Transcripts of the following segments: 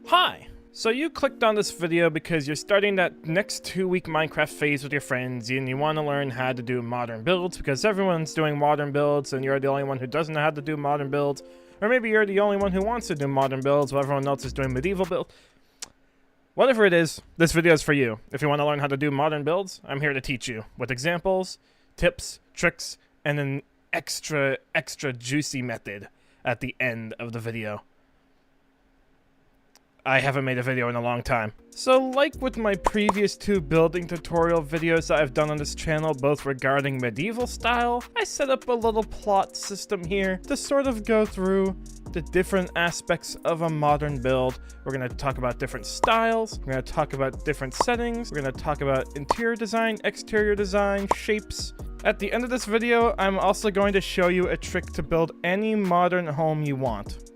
Hi! So you clicked on this video because you're starting that next 2-week Minecraft phase with your friends and you want to learn how to do modern builds because everyone's doing modern builds and you're the only one who doesn't know how to do modern builds. Or maybe you're the only one who wants to do modern builds while everyone else is doing medieval builds. Whatever it is, this video is for you. If you want to learn how to do modern builds, I'm here to teach you with examples, tips, tricks, and an extra juicy method at the end of the video. I haven't made a video in a long time. So like with my previous 2 building tutorial videos that I've done on this channel, both regarding medieval style, I set up a little plot system here to sort of go through the different aspects of a modern build. We're going to talk about different styles, we're going to talk about different settings, we're going to talk about interior design, exterior design, shapes. At the end of this video, I'm also going to show you a trick to build any modern home you want.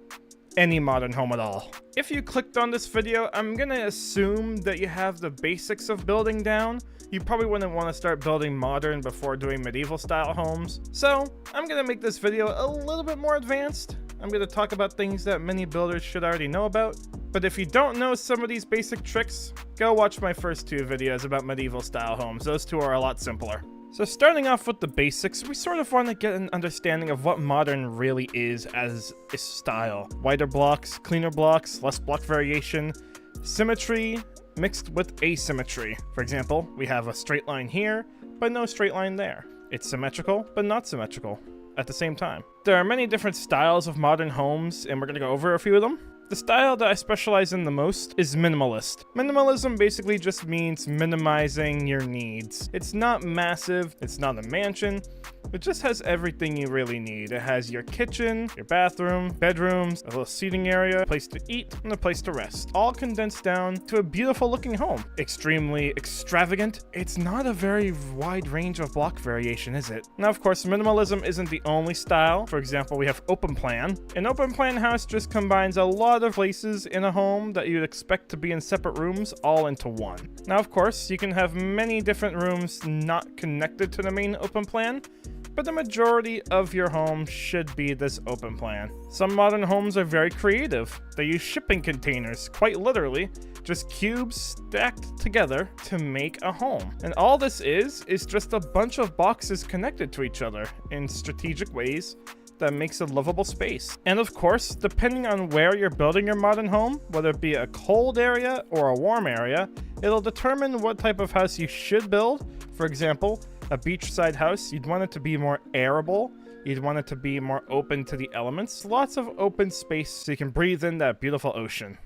Any modern home at all. If you clicked on this video, I'm gonna assume that you have the basics of building down. You probably wouldn't want to start building modern before doing medieval style homes. So I'm gonna make this video a little bit more advanced. I'm gonna talk about things that many builders should already know about. But if you don't know some of these basic tricks, go watch my first 2 videos about medieval style homes. Those 2 are a lot simpler. So starting off with the basics, we sort of want to get an understanding of what modern really is as a style. Wider blocks, cleaner blocks, less block variation, symmetry mixed with asymmetry. For example, we have a straight line here, but no straight line there. It's symmetrical, but not symmetrical at the same time. There are many different styles of modern homes, and we're going to go over a few of them. The style that I specialize in the most is minimalist. Minimalism basically just means minimizing your needs. It's not massive, it's not a mansion, it just has everything you really need. It has your kitchen, your bathroom, bedrooms, a little seating area, a place to eat, and a place to rest. All condensed down to a beautiful looking home. Extremely extravagant. It's not a very wide range of block variation, is it? Now, of course, minimalism isn't the only style. For example, we have open plan. An open plan house just combines a lot of places in a home that you'd expect to be in separate rooms all into one. Now, of course, you can have many different rooms not connected to the main open plan, but the majority of your home should be this open plan. Some modern homes are very creative. They use shipping containers, quite literally, just cubes stacked together to make a home. And all this is just a bunch of boxes connected to each other in strategic ways that makes a livable space. And of course, depending on where you're building your modern home, whether it be a cold area or a warm area, it'll determine what type of house you should build. For example, a beachside house, you'd want it to be more airable. You'd want it to be more open to the elements. Lots of open space so you can breathe in that beautiful ocean.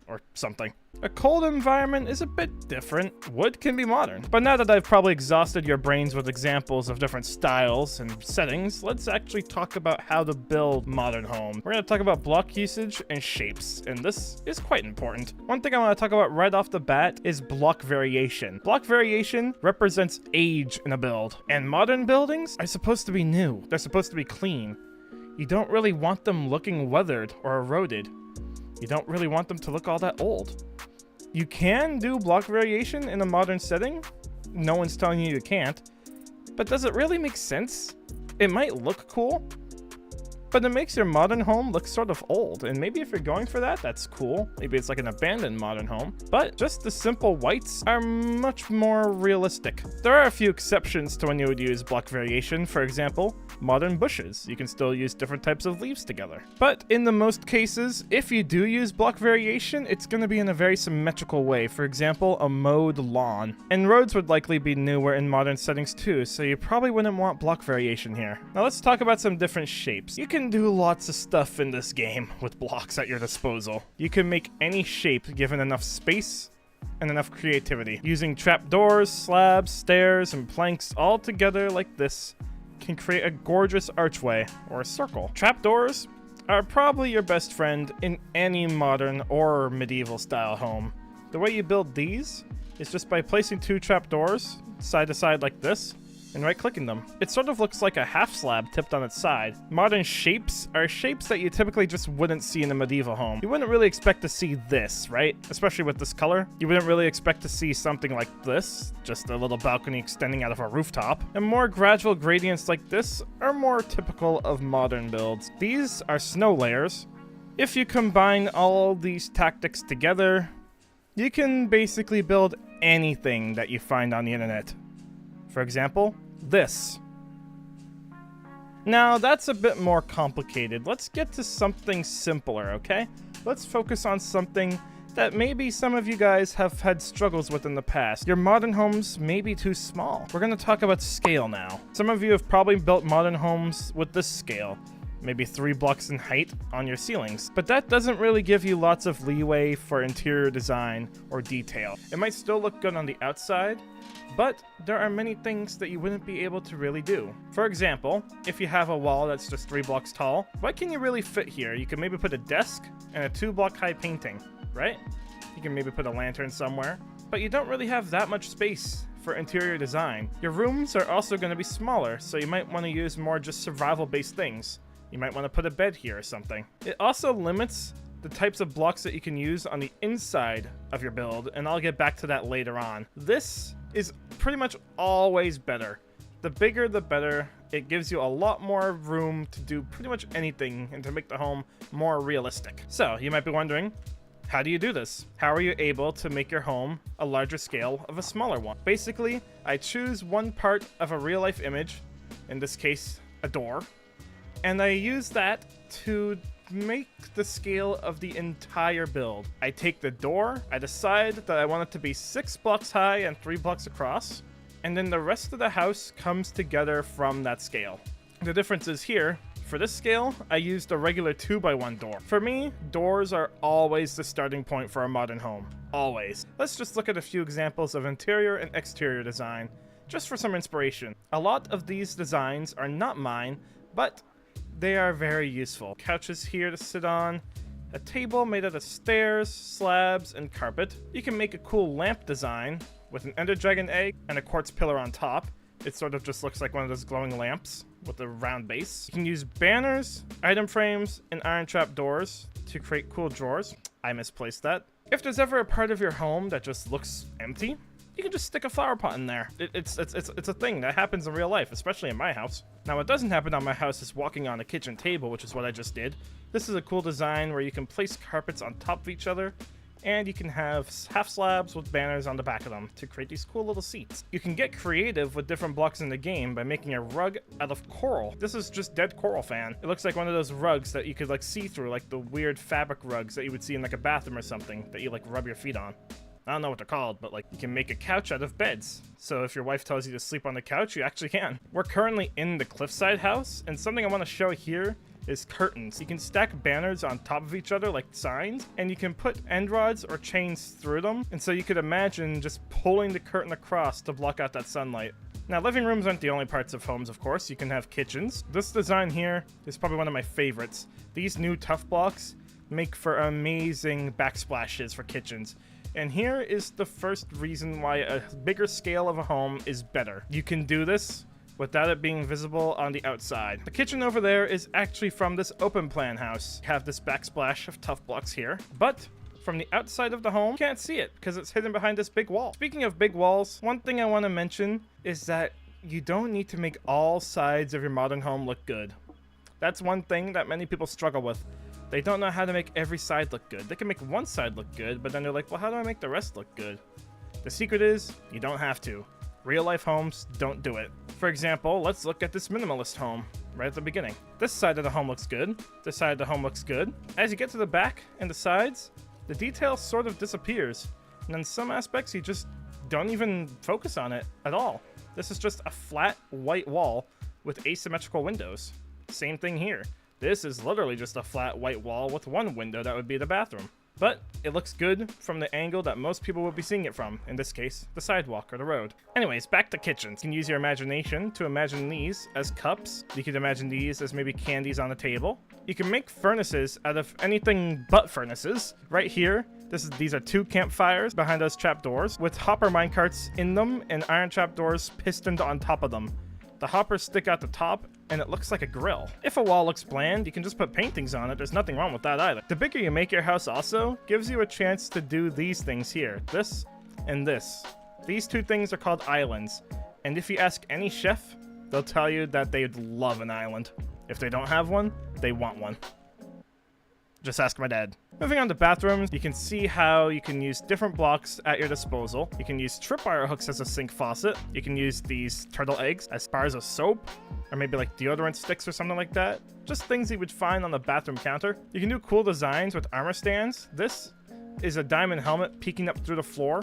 Or something. A cold environment is a bit different. Wood can be modern. But now that I've probably exhausted your brains with examples of different styles and settings, let's actually talk about how to build modern homes. We're going to talk about block usage and shapes, and this is quite important. One thing I want to talk about right off the bat is block variation. Block variation represents age in a build, and modern buildings are supposed to be new. They're supposed to be clean. You don't really want them looking weathered or eroded. You don't really want them to look all that old. You can do block variation in a modern setting. No one's telling you can't. But does it really make sense? It might look cool, but it makes your modern home look sort of old. And maybe if you're going for that, that's cool. Maybe it's like an abandoned modern home. But just the simple whites are much more realistic. There are a few exceptions to when you would use block variation. For example, modern bushes. You can still use different types of leaves together. But in the most cases, if you do use block variation, it's going to be in a very symmetrical way. For example, a mowed lawn. And roads would likely be newer in modern settings too, so you probably wouldn't want block variation here. Now let's talk about some different shapes. You can do lots of stuff in this game with blocks at your disposal. You can make any shape given enough space and enough creativity. Using trapdoors, slabs, stairs, and planks all together like this can create a gorgeous archway or a circle. Trapdoors are probably your best friend in any modern or medieval style home. The way you build these is just by placing 2 trapdoors side to side like this and right-clicking them. It sort of looks like a half slab tipped on its side. Modern shapes are shapes that you typically just wouldn't see in a medieval home. You wouldn't really expect to see this, right? Especially with this color. You wouldn't really expect to see something like this, just a little balcony extending out of a rooftop. And more gradual gradients like this are more typical of modern builds. These are snow layers, If you combine all these tactics together, you can basically build anything that you find on the internet. For example, this. Now, that's a bit more complicated. Let's get to something simpler, okay? Let's focus on something that maybe some of you guys have had struggles with in the past. Your modern homes may be too small. We're gonna talk about scale now. Some of you have probably built modern homes with this scale. Maybe 3 blocks in height on your ceilings. But that doesn't really give you lots of leeway for interior design or detail. It might still look good on the outside, but there are many things that you wouldn't be able to really do. For example, if you have a wall that's just 3 blocks tall, what can you really fit here? You can maybe put a desk and a 2-block high painting, right? You can maybe put a lantern somewhere, but you don't really have that much space for interior design. Your rooms are also going to be smaller, so you might want to use more just survival-based things. You might want to put a bed here or something. It also limits the types of blocks that you can use on the inside of your build, and I'll get back to that later on. This is pretty much always better. The bigger the better. It gives you a lot more room to do pretty much anything and to make the home more realistic. So you might be wondering, how do you do this? How are you able to make your home a larger scale of a smaller one? Basically, I choose one part of a real-life image, in this case, a door, and I use that to make the scale of the entire build. I take the door, I decide that I want it to be 6 blocks high and 3 blocks across, and then the rest of the house comes together from that scale. The difference is here, for this scale, I used a regular 2x1 door. For me, doors are always the starting point for a modern home. Always. Let's just look at a few examples of interior and exterior design, just for some inspiration. A lot of these designs are not mine, but they are very useful. Couches here to sit on, a table made out of stairs, slabs, and carpet. You can make a cool lamp design with an Ender Dragon egg and a quartz pillar on top. It sort of just looks like one of those glowing lamps with a round base. You can use banners, item frames, and iron trap doors to create cool drawers. I misplaced that. If there's ever a part of your home that just looks empty, you can just stick a flower pot in there. It's a thing that happens in real life, especially in my house. Now, what doesn't happen on my house is walking on a kitchen table, which is what I just did. This is a cool design where you can place carpets on top of each other, and you can have half slabs with banners on the back of them to create these cool little seats. You can get creative with different blocks in the game by making a rug out of coral. This is just dead coral fan. It looks like one of those rugs that you could like see through, like the weird fabric rugs that you would see in like a bathroom or something that you like rub your feet on. I don't know what they're called, but like you can make a couch out of beds. So if your wife tells you to sleep on the couch, you actually can. We're currently in the cliffside house, and something I want to show here is curtains. You can stack banners on top of each other like signs, and you can put end rods or chains through them. And so you could imagine just pulling the curtain across to block out that sunlight. Now, living rooms aren't the only parts of homes, of course. You can have kitchens. This design here is probably one of my favorites. These new tough blocks make for amazing backsplashes for kitchens. And here is the first reason why a bigger scale of a home is better. You can do this without it being visible on the outside. The kitchen over there is actually from this open plan house. You have this backsplash of tough blocks here, but from the outside of the home, you can't see it because it's hidden behind this big wall. Speaking of big walls, one thing I want to mention is that you don't need to make all sides of your modern home look good. That's one thing that many people struggle with. They don't know how to make every side look good. They can make one side look good, but then they're like, well, how do I make the rest look good? The secret is, you don't have to. Real life homes don't do it. For example, let's look at this minimalist home right at the beginning. This side of the home looks good. This side of the home looks good. As you get to the back and the sides, the detail sort of disappears. And in some aspects, you just don't even focus on it at all. This is just a flat white wall with asymmetrical windows. Same thing here. This is literally just a flat white wall with one window that would be the bathroom. But it looks good from the angle that most people would be seeing it from, in this case, the sidewalk or the road. Anyways, back to kitchens. You can use your imagination to imagine these as cups. You could imagine these as maybe candies on a table. You can make furnaces out of anything but furnaces. Right here, these are 2 campfires behind those trapdoors with hopper minecarts in them and iron trapdoors pistoned on top of them. The hoppers stick out the top, and it looks like a grill. If a wall looks bland, you can just put paintings on it. There's nothing wrong with that either. The bigger you make your house also gives you a chance to do these things here. This and this. These 2 things are called islands. And if you ask any chef, they'll tell you that they'd love an island. If they don't have one, they want one. Just ask my dad. Moving on to bathrooms, you can see how you can use different blocks at your disposal. You can use tripwire hooks as a sink faucet. You can use these turtle eggs as bars of soap, or maybe like deodorant sticks or something like that. Just things you would find on the bathroom counter. You can do cool designs with armor stands. This is a diamond helmet peeking up through the floor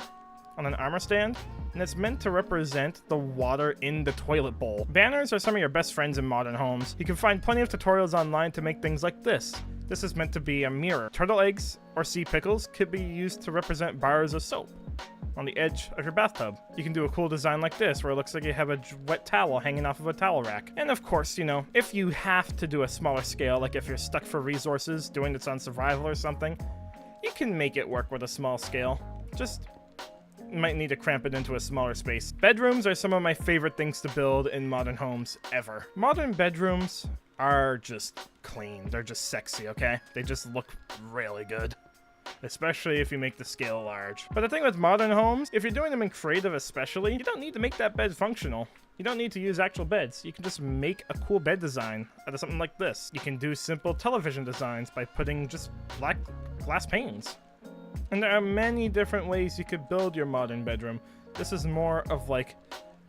on an armor stand, and it's meant to represent the water in the toilet bowl. Banners are some of your best friends in modern homes. You can find plenty of tutorials online to make things like this. This is meant to be a mirror. Turtle eggs or sea pickles could be used to represent bars of soap on the edge of your bathtub. You can do a cool design like this where it looks like you have a wet towel hanging off of a towel rack. And of course, you know, if you have to do a smaller scale, like if you're stuck for resources doing this on survival or something, you can make it work with a small scale. Just might need to cramp it into a smaller space. Bedrooms are some of my favorite things to build in modern homes ever. Modern bedrooms are just clean. They're just sexy, okay? They just look really good, especially if you make the scale large. But the thing with modern homes, if you're doing them in creative especially, you don't need to make that bed functional. You don't need to use actual beds. You can just make a cool bed design out of something like this. You can do simple television designs by putting just black glass panes. And there are many different ways you could build your modern bedroom. This is more of like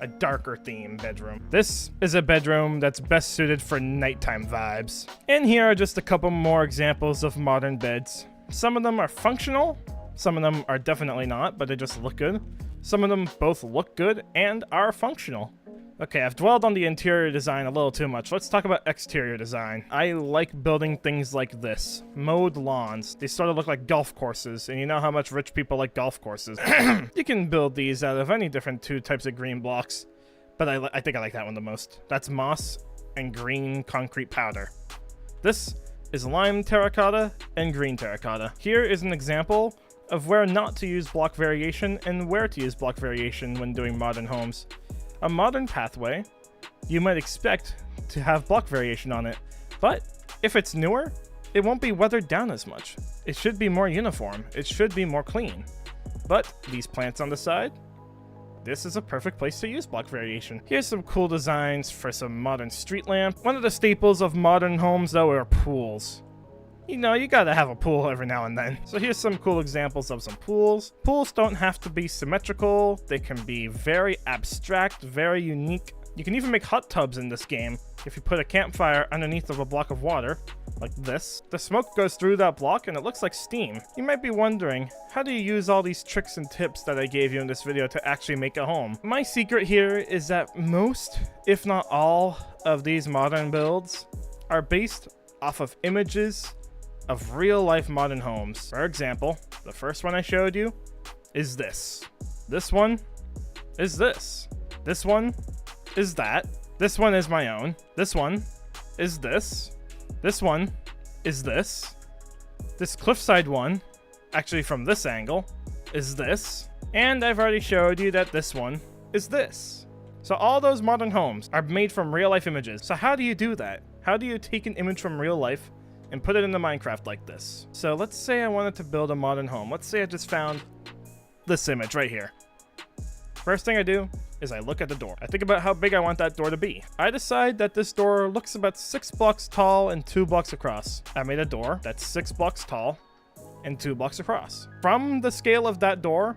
a darker theme bedroom. This is a bedroom that's best suited for nighttime vibes. And here are just a couple more examples of modern beds. Some of them are functional, some of them are definitely not, but they just look good. Some of them both look good and are functional. Okay, I've dwelled on the interior design a little too much. Let's talk about exterior design. I like building things like this. Mowed lawns. They sort of look like golf courses, and you know how much rich people like golf courses. You can build these out of any different two types of green blocks, but I think I like that one the most. That's moss and green concrete powder. This is lime terracotta and green terracotta. Here is an example of where not to use block variation and where to use block variation when doing modern homes. A modern pathway, you might expect to have block variation on it, but if it's newer, it won't be weathered down as much. It should be more uniform. It should be more clean. But these plants on the side, this is a perfect place to use block variation. Here's some cool designs for some modern street lamp. One of the staples of modern homes, though, are pools. You know, you gotta have a pool every now and then. So here's some cool examples of some pools. Pools don't have to be symmetrical. They can be very abstract, very unique. You can even make hot tubs in this game if you put a campfire underneath of a block of water, like this. The smoke goes through that block and it looks like steam. You might be wondering, how do you use all these tricks and tips that I gave you in this video to actually make a home? My secret here is that most, if not all, of these modern builds are based off of images of real-life modern homes. For example, the first one I showed you is this. This one is this. This one is that. This one is my own. This one is this. This one is this. This cliffside one, actually from this angle, is this. And I've already showed you that this one is this. So all those modern homes are made from real-life images. So how do you do that? How do you take an image from real life and put it into Minecraft like this? So let's say I wanted to build a modern home. Let's say I just found this image right here. First thing I do is I look at the door. I think about how big I want that door to be. I decide that this door looks about 6 blocks tall and 2 blocks across. I made a door that's 6 blocks tall and 2 blocks across. From the scale of that door,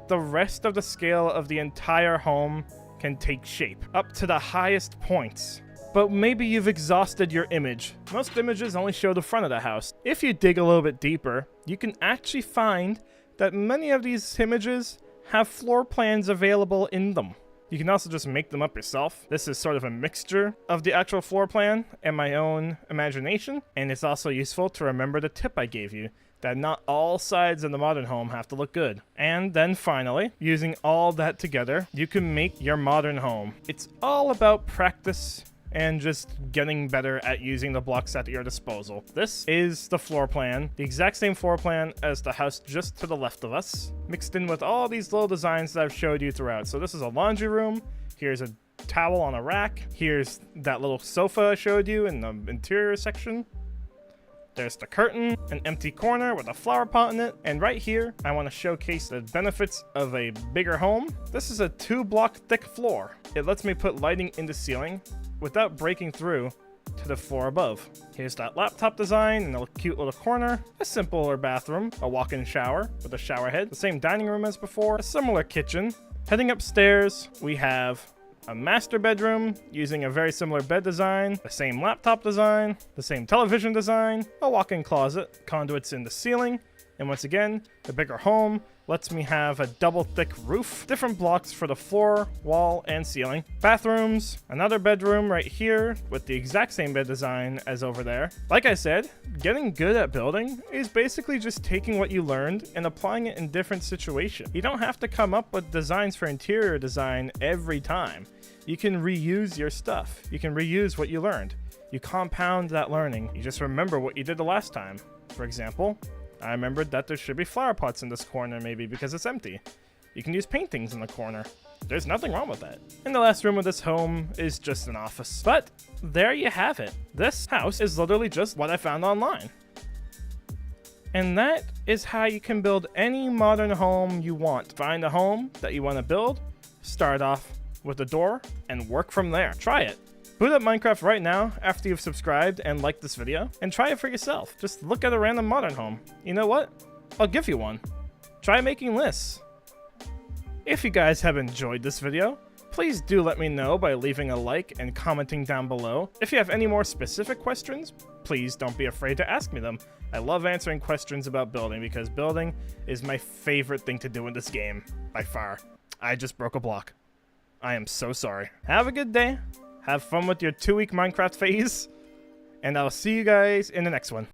the rest of the scale of the entire home can take shape, up to the highest points. But maybe you've exhausted your image. Most images only show the front of the house. If you dig a little bit deeper, you can actually find that many of these images have floor plans available in them. You can also just make them up yourself. This is sort of a mixture of the actual floor plan and my own imagination, and it's also useful to remember the tip I gave you, that not all sides of the modern home have to look good. And then finally, using all that together, you can make your modern home. It's all about practice and just getting better at using the blocks at your disposal. This is the floor plan, the exact same floor plan as the house just to the left of us, mixed in with all these little designs that I've showed you throughout. So this is a laundry room, here's a towel on a rack, here's that little sofa I showed you in the interior section, there's the curtain, an empty corner with a flower pot in it, and right here, I want to showcase the benefits of a bigger home. This is a 2-block thick floor. It lets me put lighting in the ceiling without breaking through to the floor above. Here's that laptop design in a cute little corner, a simpler bathroom, a walk-in shower with a shower head, the same dining room as before, a similar kitchen. Heading upstairs, we have a master bedroom using a very similar bed design, the same laptop design, the same television design, a walk-in closet, conduits in the ceiling, and once again, the bigger home lets me have a double thick roof, different blocks for the floor, wall, and ceiling. Bathrooms, another bedroom right here with the exact same bed design as over there. Like I said, getting good at building is basically just taking what you learned and applying it in different situations. You don't have to come up with designs for interior design every time. You can reuse your stuff. You can reuse what you learned. You compound that learning. You just remember what you did the last time. For example, I remembered that there should be flower pots in this corner maybe because it's empty. You can use paintings in the corner. There's nothing wrong with that. And the last room of this home is just an office. But there you have it. This house is literally just what I found online. And that is how you can build any modern home you want. Find a home that you want to build, start off with a door, and work from there. Try it. Boot up Minecraft right now after you've subscribed and liked this video, and try it for yourself. Just look at a random modern home. You know what? I'll give you one. Try making lists. If you guys have enjoyed this video, please do let me know by leaving a like and commenting down below. If you have any more specific questions, please don't be afraid to ask me them. I love answering questions about building because building is my favorite thing to do in this game, by far. I just broke a block. I am so sorry. Have a good day. Have fun with your 2-week Minecraft phase, and I'll see you guys in the next one.